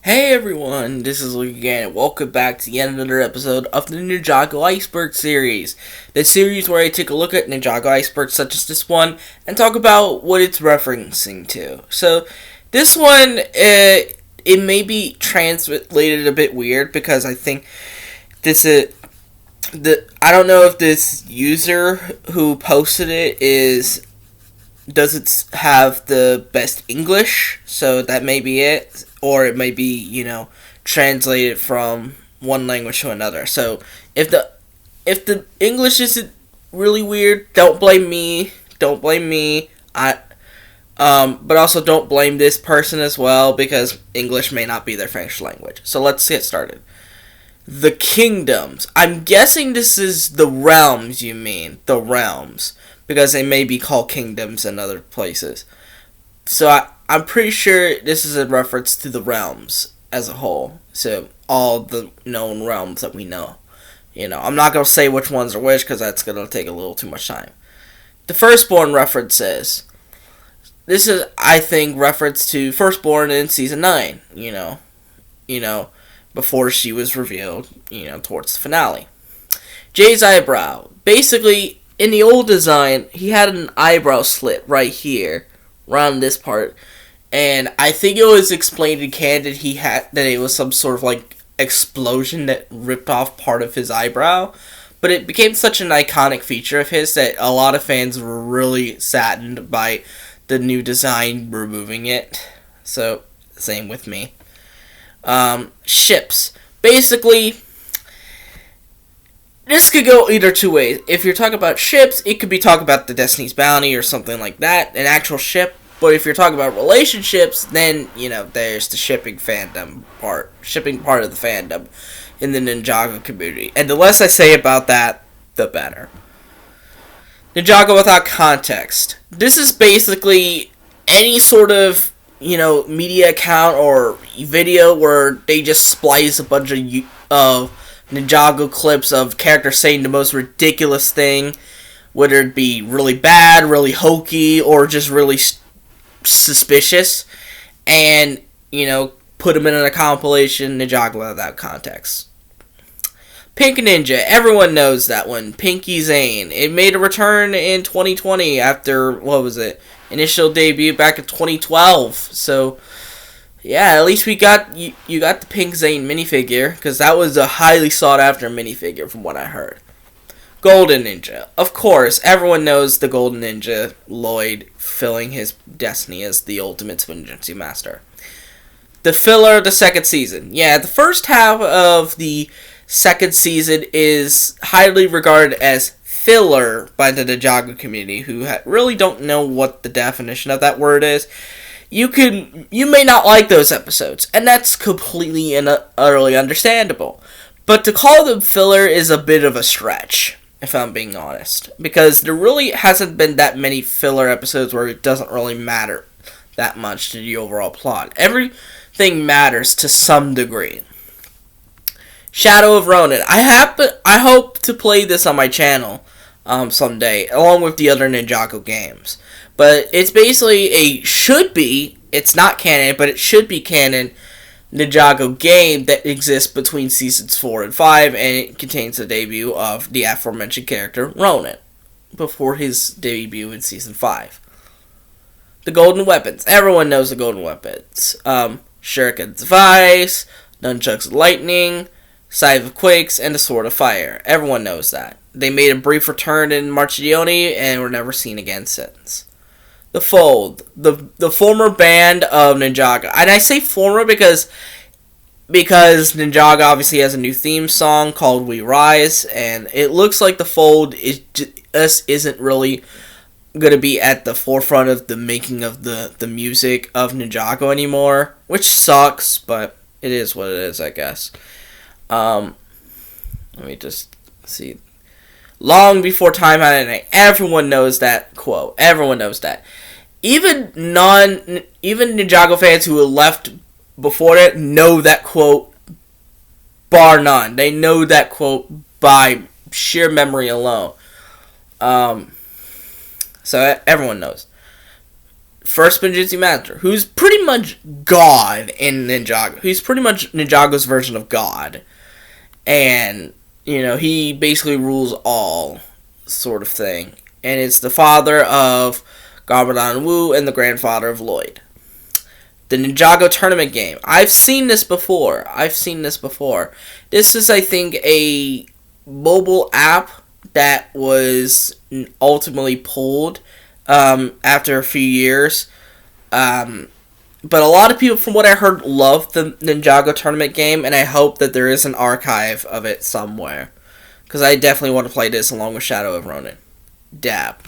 Hey everyone, this is Luke again, and welcome back to yet another episode of the Ninjago Iceberg series. The series where I take a look at Ninjago Icebergs such as this one, and talk about what it's referencing to. So, this one, it may be translated a bit weird, because I think this is, I don't know if this user who posted it doesn't have the best English, so that may be it, or it may be, translated from one language to another. So if the English isn't really weird, don't blame me. Don't blame me. But also don't blame this person as well, because English may not be their French language. So let's get started. The kingdoms. I'm guessing this is the realms, you mean. The realms. Because they may be called kingdoms in other places. So I'm pretty sure this is a reference to the realms as a whole. So all the known realms that we know. I'm not going to say which ones are which, because that's going to take a little too much time. The Firstborn reference is, this is, I think, reference to Firstborn in Season 9. Before she was revealed, towards the finale. Jay's eyebrow. Basically, in the old design, he had an eyebrow slit right here, around this part, and I think it was explained in canon that it was some sort of explosion that ripped off part of his eyebrow, but it became such an iconic feature of his that a lot of fans were really saddened by the new design removing it. So, same with me. Ships. Basically, this could go either two ways. If you're talking about ships, it could be talking about the Destiny's Bounty or something like that, an actual ship. But if you're talking about relationships, then, there's the shipping part of the fandom in the Ninjago community. And the less I say about that, the better. Ninjago without context. This is basically any sort of, media account or video where they just splice a bunch of Ninjago clips of characters saying the most ridiculous thing, whether it be really bad, really hokey, or just really suspicious, and, put them in a compilation, Ninjago without context. Pink Ninja, everyone knows that one. Pinky Zane. It made a return in 2020 after, initial debut back in 2012. So, yeah, at least you got the Pink Zane minifigure, because that was a highly sought after minifigure from what I heard. Golden Ninja. Of course, everyone knows the Golden Ninja, Lloyd, filling his destiny as the ultimate Spinjitzu master. The filler of the second season. Yeah, the first half of the second season is highly regarded as filler by the Ninjago community, who really don't know what the definition of that word is. You may not like those episodes, and that's completely and utterly understandable. But to call them filler is a bit of a stretch, if I'm being honest, because there really hasn't been that many filler episodes where it doesn't really matter that much to the overall plot. Everything matters to some degree. Shadow of Ronin. I hope to play this on my channel someday, along with the other Ninjago games. But it's basically it's not canon, but it should be canon, Ninjago game that exists between seasons 4 and 5, and it contains the debut of the aforementioned character, Ronin, before his debut in season 5. The Golden Weapons. Everyone knows the Golden Weapons. Shuriken's of Ice, Nunchucks of Lightning, Scythe of Quakes, and the Sword of Fire. Everyone knows that. They made a brief return in Marchione and were never seen again since. The Fold. The former band of Ninjago. And I say former because Ninjago obviously has a new theme song called We Rise, and it looks like the Fold isn't really going to be at the forefront of the making of the music of Ninjago anymore, which sucks, but it is what it is, I guess. Let me just see. Long before time had an name. Everyone knows that quote. Everyone knows that. Even Ninjago fans who left before that know that quote, bar none. They know that quote by sheer memory alone. So everyone knows. first Spinjitzu master, who's pretty much God in Ninjago. He's pretty much Ninjago's version of God. And, he basically rules all, sort of thing. And it's the father of Garmadon Wu and the grandfather of Lloyd. The Ninjago tournament game. I've seen this before. This is, I think, a mobile app that was ultimately pulled after a few years. But a lot of people, from what I heard, love the Ninjago tournament game, and I hope that there is an archive of it somewhere. Because I definitely want to play this along with Shadow of Ronin. Dab.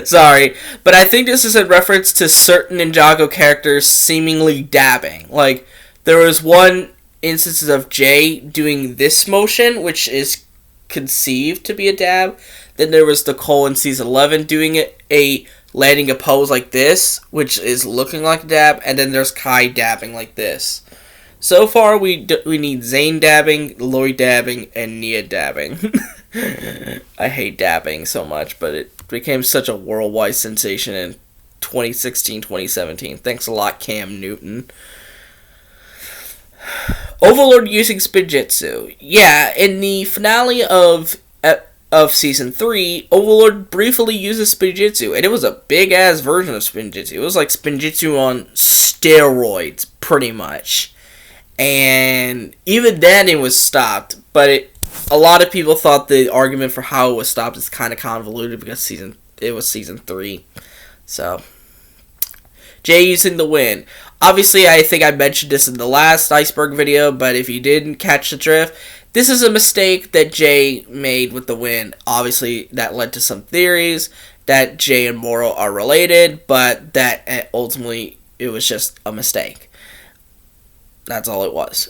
Sorry, but I think this is in reference to certain Ninjago characters seemingly dabbing. Like, there was one instance of Jay doing this motion, which is conceived to be a dab. Then there was Nicole in Season 11 doing landing a pose like this, which is looking like a dab. And then there's Kai dabbing like this. So far, we need Zane dabbing, Lloyd dabbing, and Nia dabbing. I hate dabbing so much, but it became such a worldwide sensation in 2016, 2017. Thanks a lot, Cam Newton. Overlord using Spinjitzu. Yeah, in the finale of Season 3, Overlord briefly uses Spinjitzu, and it was a big-ass version of Spinjitzu. It was like Spinjitzu on steroids, pretty much. And even then it was stopped, but a lot of people thought the argument for how it was stopped is kind of convoluted because it was Season 3. So, Jay using the win. Obviously, I think I mentioned this in the last Iceberg video, but if you didn't catch the drift, this is a mistake that Jay made with the win. Obviously, that led to some theories that Jay and Moro are related, but that ultimately it was just a mistake. That's all it was.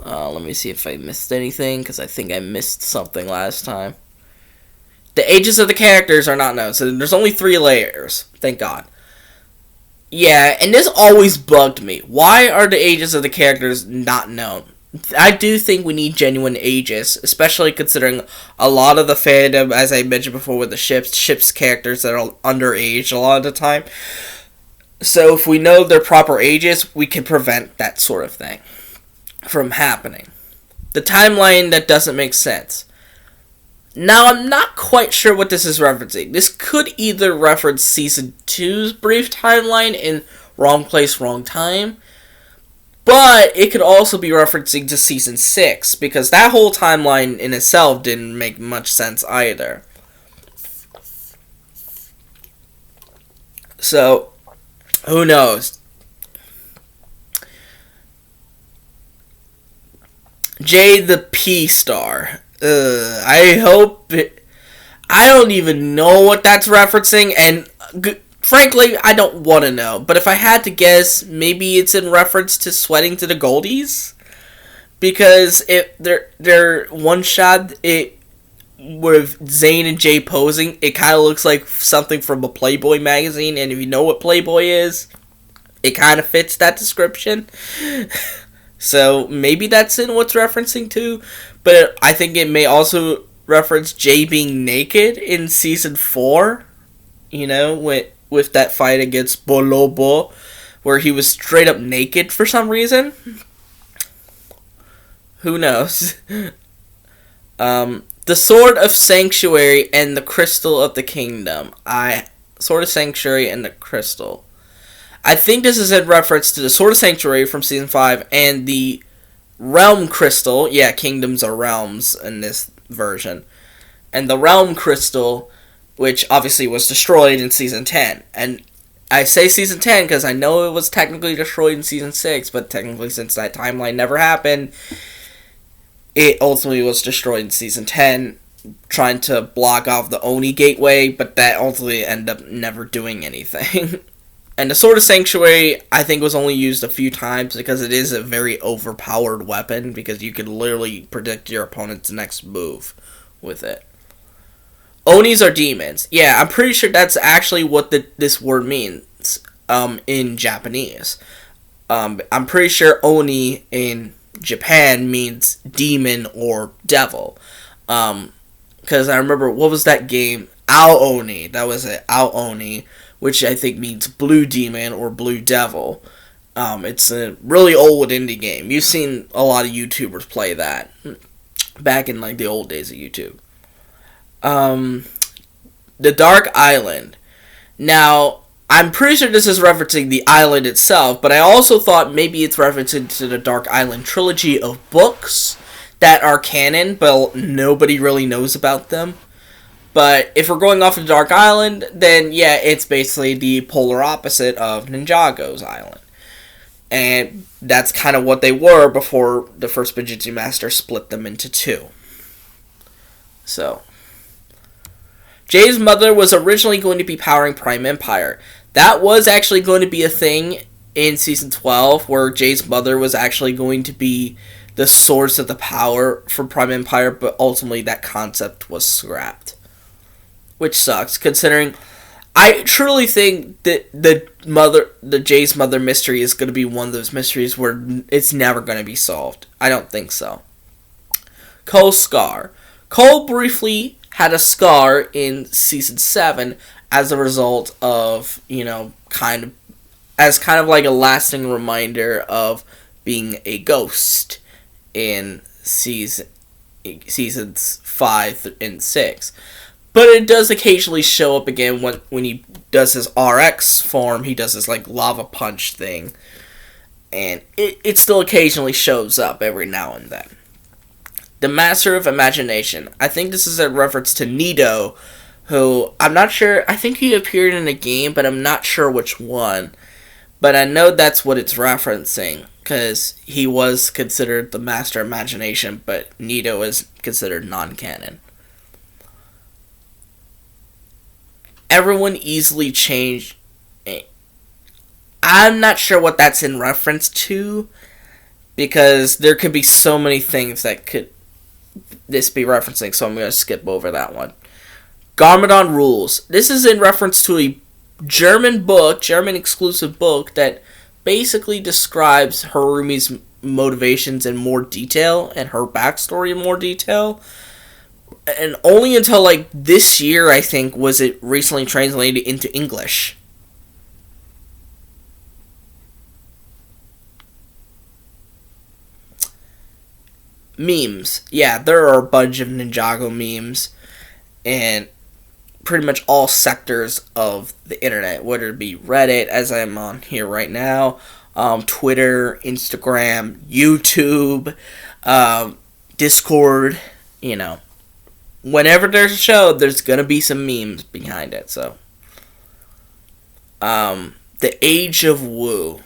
Let me see if I missed anything, because I think I missed something last time. The ages of the characters are not known, so there's only 3 layers. Thank God. Yeah, and this always bugged me. Why are the ages of the characters not known? I do think we need genuine ages, especially considering a lot of the fandom, as I mentioned before with the ships characters that are underage a lot of the time. So if we know their proper ages, we can prevent that sort of thing from happening. The timeline that doesn't make sense. Now, I'm not quite sure what this is referencing. This could either reference Season 2's brief timeline in Wrong Place, Wrong Time, but it could also be referencing to Season 6, because that whole timeline in itself didn't make much sense either. So, who knows? Jay the P-Star. I hope I don't even know what that's referencing, and frankly, I don't want to know. But if I had to guess, maybe it's in reference to Sweating to the Goldies, because their one shot with Zane and Jay posing, it kind of looks like something from a Playboy magazine, and if you know what Playboy is, it kind of fits that description. So maybe that's in what's referencing to, but I think it may also reference Jay being naked in Season 4, with that fight against Bolobo, where he was straight up naked for some reason. Who knows? The Sword of Sanctuary and the Crystal of the Kingdom. Sword of Sanctuary and the Crystal. I think this is in reference to the Sword of Sanctuary from Season 5 and the Realm Crystal. Yeah, kingdoms are realms in this version. And the Realm Crystal, which obviously was destroyed in Season 10. And I say Season 10 because I know it was technically destroyed in Season 6, but technically since that timeline never happened, it ultimately was destroyed in Season 10, trying to block off the Oni Gateway, but that ultimately ended up never doing anything. And the Sword of Sanctuary, I think, was only used a few times because it is a very overpowered weapon, because you can literally predict your opponent's next move with it. Onis are demons. Yeah, I'm pretty sure that's actually what this word means in Japanese. I'm pretty sure Oni in Japan means demon or devil. Because I remember, what was that game? Ao Oni. That was it. Ao Oni. which I think means Blue Demon or Blue Devil. It's a really old indie game. You've seen a lot of YouTubers play that back in like the old days of YouTube. The Dark Island. Now, I'm pretty sure this is referencing the island itself, but I also thought maybe it's referencing to the Dark Island trilogy of books that are canon, but nobody really knows about them. But if we're going off of the Dark Island, then yeah, it's basically the polar opposite of Ninjago's Island. And that's kind of what they were before the first Bujutsu Master split them into two. So, Jay's mother was originally going to be powering Prime Empire. That was actually going to be a thing in Season 12, where Jay's mother was actually going to be the source of the power for Prime Empire, but ultimately that concept was scrapped. Which sucks, considering I truly think that the Jay's mother mystery is going to be one of those mysteries where it's never going to be solved. I don't think so. Cole's scar. Cole briefly had a scar in Season 7 as a result of, kind of like a lasting reminder of being a ghost in seasons 5 and 6. But it does occasionally show up again when he does his RX form. He does this like lava punch thing. And it still occasionally shows up every now and then. The Master of Imagination. I think this is a reference to Nito, who I'm not sure. I think he appeared in a game, but I'm not sure which one. But I know that's what it's referencing, because he was considered the Master of Imagination, but Nito is considered non-canon. Everyone easily changed. I'm not sure what that's in reference to, because there could be so many things that could this be referencing, so I'm going to skip over that one. Garmadon Rules. This is in reference to a German exclusive book that basically describes Harumi's motivations in more detail and her backstory in more detail. And only until like this year, I think, was it recently translated into English. Memes. Yeah, there are a bunch of Ninjago memes in pretty much all sectors of the internet, whether it be Reddit, as I'm on here right now, Twitter, Instagram, YouTube, Discord, Whenever there's a show, there's gonna be some memes behind it, so. The Age of Wu.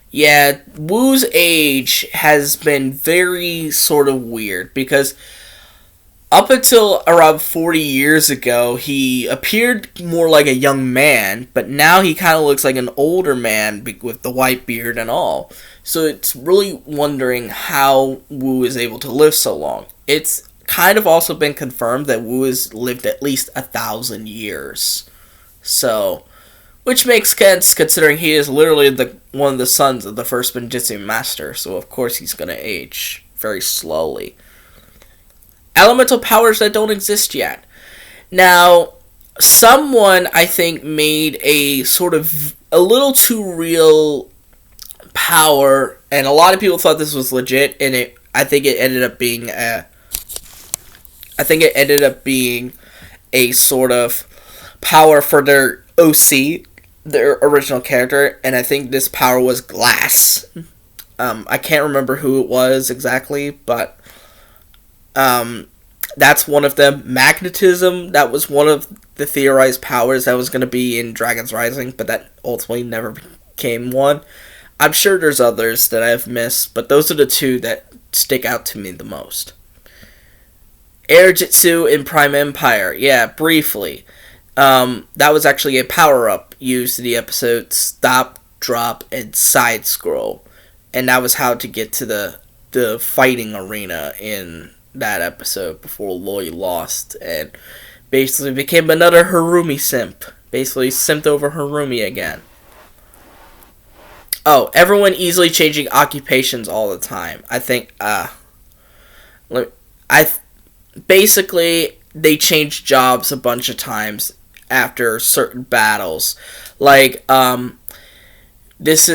Yeah, Wu's age has been very sort of weird, because up until around 40 years ago, he appeared more like a young man, but now he kind of looks like an older man with the white beard and all. So it's really wondering how Wu is able to live so long. It's kind of also been confirmed that Wu has lived at least 1,000 years. So, which makes sense considering he is literally one of the sons of the first Ninjitsu Master, so of course he's going to age very slowly. Elemental powers that don't exist yet. Now, someone, I think, made a sort of a little too real power, and a lot of people thought this was legit, and I think it ended up being a sort of power for their OC, their original character, and I think this power was glass. I can't remember who it was exactly, but that's one of them. Magnetism, that was one of the theorized powers that was going to be in Dragon's Rising, but that ultimately never became one. I'm sure there's others that I've missed, but those are the two that stick out to me the most. Air Jitsu in Prime Empire. Yeah, briefly. That was actually a power-up used in the episode Stop, Drop, and Side Scroll. And that was how to get to the fighting arena in that episode before Loi lost and basically became another Harumi simp. Basically simped over Harumi again. Oh, everyone easily changing occupations all the time. I think, basically, they changed jobs a bunch of times after certain battles. Like, this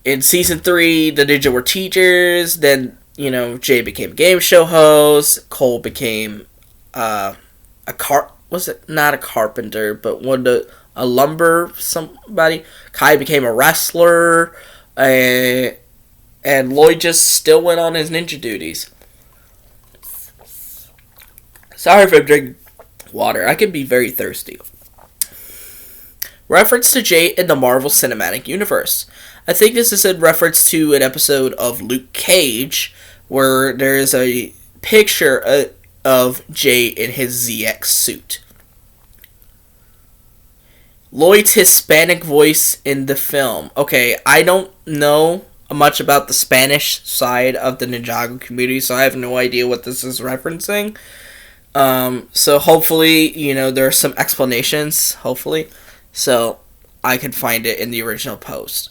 in season 3, the ninja were teachers. Then Jay became a game show host. Cole became was it not a carpenter, but a lumber somebody. Kai became a wrestler, and Lloyd just still went on his ninja duties. Sorry if I'm drinking water. I can be very thirsty. Reference to Jay in the Marvel Cinematic Universe. I think this is in reference to an episode of Luke Cage where there is a picture of Jay in his ZX suit. Lloyd's Hispanic voice in the film. Okay, I don't know much about the Spanish side of the Ninjago community, so I have no idea what this is referencing. So hopefully, there are some explanations, hopefully, so I can find it in the original post.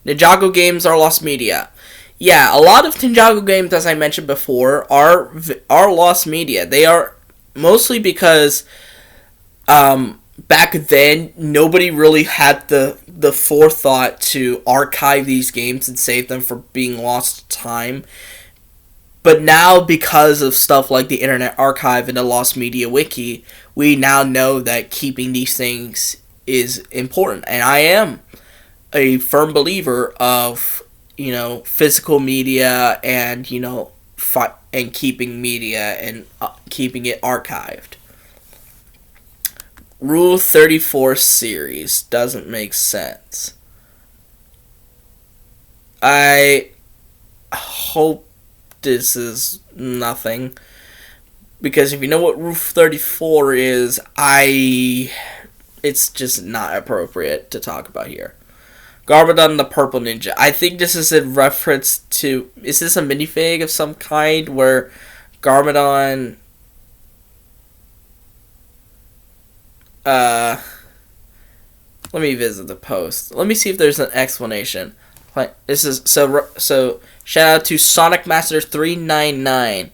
Ninjago games are lost media. Yeah, a lot of Ninjago games, as I mentioned before, are lost media. They are mostly because, back then, nobody really had the forethought to archive these games and save them from being lost to time. But now, because of stuff like the Internet Archive and the Lost Media Wiki, we now know that keeping these things is important. And I am a firm believer of, physical media and, and keeping media and keeping it archived. Rule 34 series doesn't make sense. I hope this is nothing, because if you know what Rule 34 is, it's just not appropriate to talk about here. Garmadon the Purple Ninja. I think this is in reference to... Is this a minifig of some kind where Garmadon... Let me visit the post. Let me see if there's an explanation. This is... So shout out to Sonic Master 399.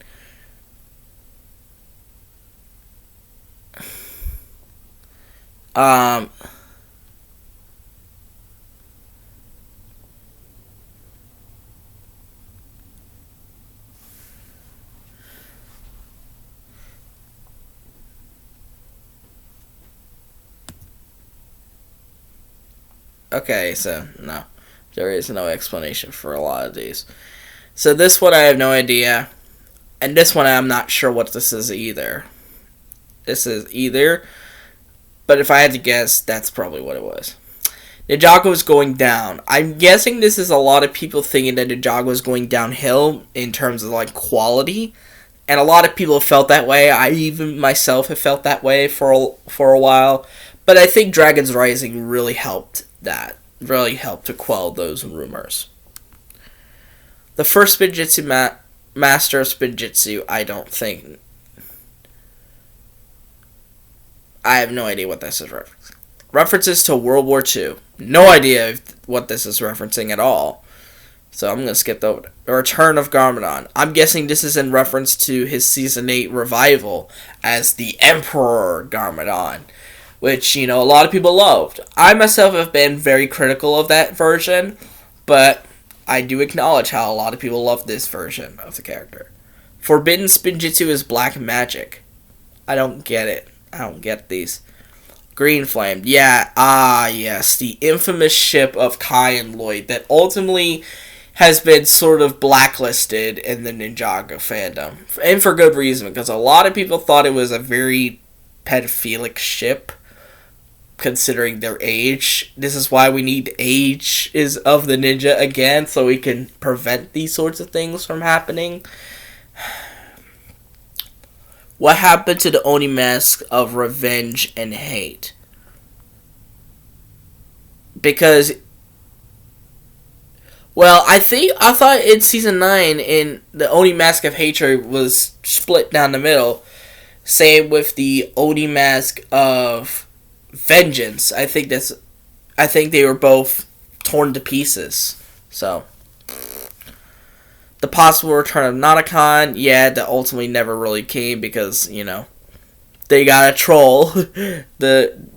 Okay, so no. There is no explanation for a lot of these. So this one I have no idea. And this one I'm not sure what this is either. This is either. But if I had to guess, that's probably what it was. Ninjago is going down. I'm guessing this is a lot of people thinking that Ninjago is going downhill in terms of quality. And a lot of people have felt that way. I even myself have felt that way for a while. But I think Dragon's Rising really helped that. Really helped to quell those rumors. The first Spinjitzu Master of Spinjitzu, I don't think... I have no idea what this is referencing. References to World War II. No idea what this is referencing at all. So I'm going to skip over it. The Return of Garmadon. I'm guessing this is in reference to his Season 8 revival as the Emperor Garmadon, which, a lot of people loved. I myself have been very critical of that version, but I do acknowledge how a lot of people love this version of the character. Forbidden Spinjitzu is black magic. I don't get it. I don't get these. Green Flame. Yeah, yes. The infamous ship of Kai and Lloyd that ultimately has been sort of blacklisted in the Ninjago fandom. And for good reason, because a lot of people thought it was a very pedophilic ship, considering their age. This is why we need age of the ninja again, so we can prevent these sorts of things from happening. What happened to the Oni mask of revenge and hate? Because, well, I thought in season 9, in the Oni mask of hatred was split down the middle. Same with the Oni mask of vengeance. I think they were both torn to pieces. So, the possible return of Notakon, yeah, that ultimately never really came because, they got a troll.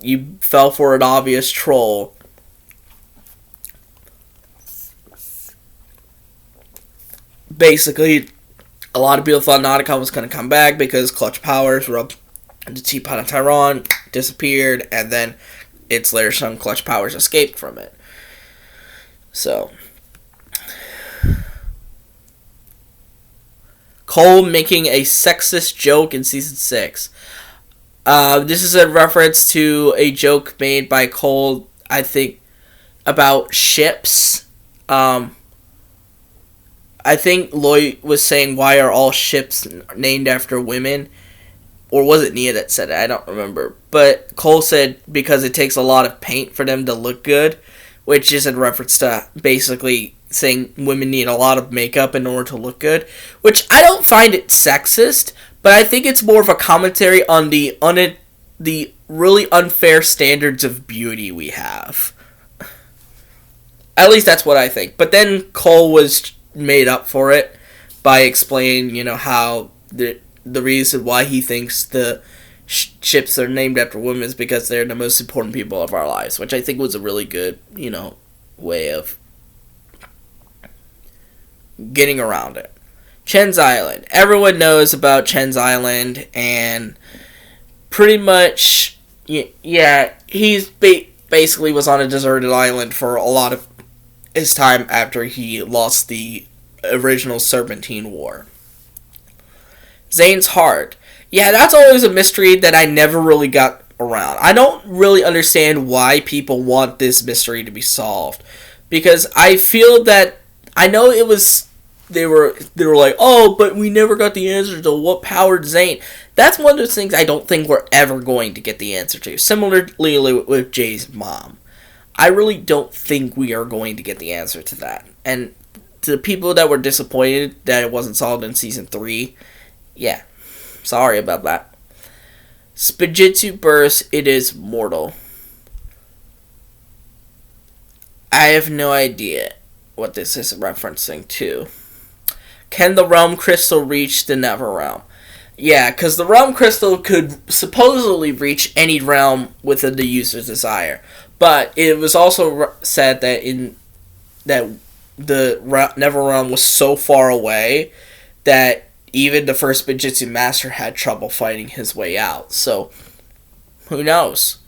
You fell for an obvious troll. Basically, a lot of people thought Nautica was going to come back because Clutch Powers rubbed the Teapot of Tyron, disappeared, and then its later son Clutch Powers escaped from it. So, Cole making a sexist joke in season 6. This is a reference to a joke made by Cole, I think, about ships. I think Lloyd was saying, why are all ships named after women? Or was it Nia that said it? I don't remember. But Cole said because it takes a lot of paint for them to look good, which is in reference to basically saying women need a lot of makeup in order to look good. Which I don't find it sexist, but I think it's more of a commentary on the really unfair standards of beauty we have. At least that's what I think. But then Cole was made up for it by explaining, how the reason why he thinks the ships are named after women is because they're the most important people of our lives, which I think was a really good, way of getting around it. Chen's Island. Everyone knows about Chen's Island, and pretty much, he's basically was on a deserted island for a lot of his time after he lost the original Serpentine War. Zane's heart. Yeah, that's always a mystery that I never really got around. I don't really understand why people want this mystery to be solved, because I feel that I know it was they were like, oh, but we never got the answer to what powered Zane. That's one of those things I don't think we're ever going to get the answer to. Similarly with Jay's mom, I really don't think we are going to get the answer to that. And to the people that were disappointed that it wasn't solved in season 3, yeah, sorry about that. Spinjitzu burst, it is mortal. I have no idea what this is referencing to. Can the Realm Crystal reach the Never Realm? Yeah, because the Realm Crystal could supposedly reach any realm within the user's desire. But it was also said that the Never Realm was so far away that even the first Spinjitzu Master had trouble fighting his way out. So, who knows?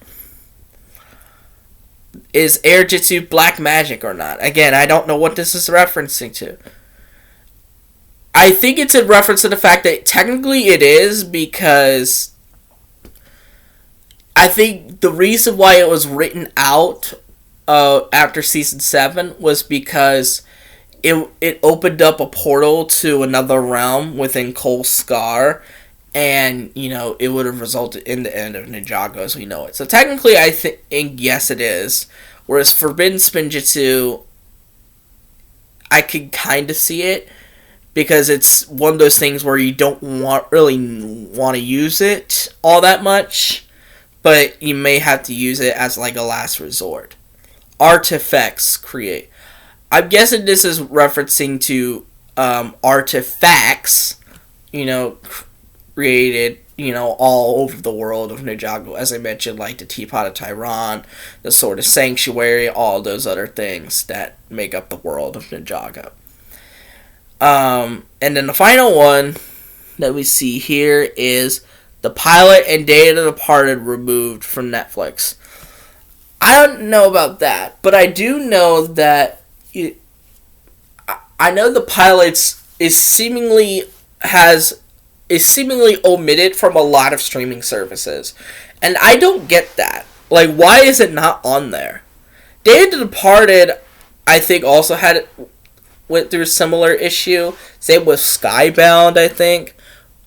Is Air Jitsu black magic or not? Again, I don't know what this is referencing to. I think it's in reference to the fact that technically it is, because I think the reason why it was written out after season 7 was because it opened up a portal to another realm within Cole's Scar, and it would have resulted in the end of Ninjago as we know it. So technically, I think yes, it is. Whereas Forbidden Spinjitzu, I could kind of see it, because it's one of those things where you don't really want to use it all that much, but you may have to use it as like a last resort. Artifacts create. I'm guessing this is referencing to artifacts, created, all over the world of Ninjago. As I mentioned, like the Teapot of Tyron, the Sword of Sanctuary, all those other things that make up the world of Ninjago. And then the final one that we see here is the pilot and Day of the Departed removed from Netflix. I don't know about that, but I do know that I know the pilots is seemingly omitted from a lot of streaming services, and I don't get that. Like, why is it not on there? Day of the Departed, I think, also went through a similar issue. Same with Skybound, I think.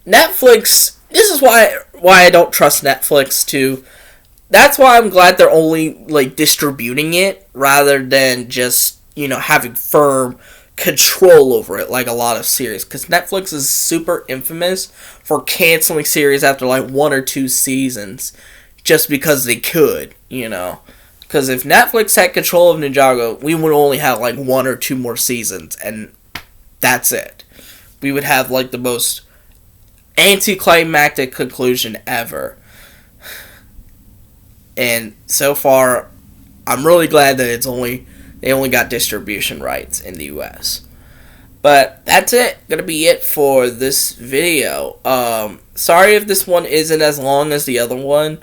Netflix, this is why I don't trust Netflix too. That's why I'm glad they're only distributing it rather than just, having firm control over it like a lot of series. Because Netflix is super infamous for canceling series after 1 or 2 seasons just because they could, Because if Netflix had control of Ninjago, we would only have 1 or 2 more seasons, and that's it. We would have the most anticlimactic conclusion ever. And so far, I'm really glad that they only got distribution rights in the US. But that's it. Gonna be it for this video. Sorry if this one isn't as long as the other one,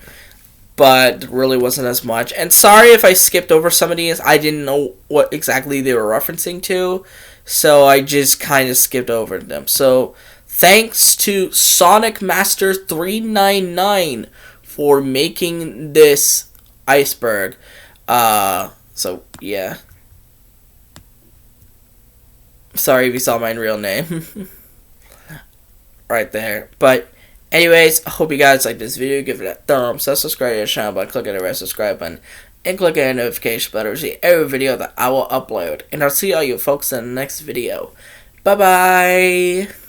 but really wasn't as much. And sorry if I skipped over some of these. I didn't know what exactly they were referencing to, so I just kind of skipped over them. So thanks to Sonic Master 399 for making this iceberg. So yeah. Sorry if you saw my real name. Right there. But anyways, I hope you guys liked this video. Give it a thumbs up, subscribe to the channel by clicking the red subscribe button, and clicking the notification button to see every video that I will upload. And I'll see all you folks in the next video. Bye bye.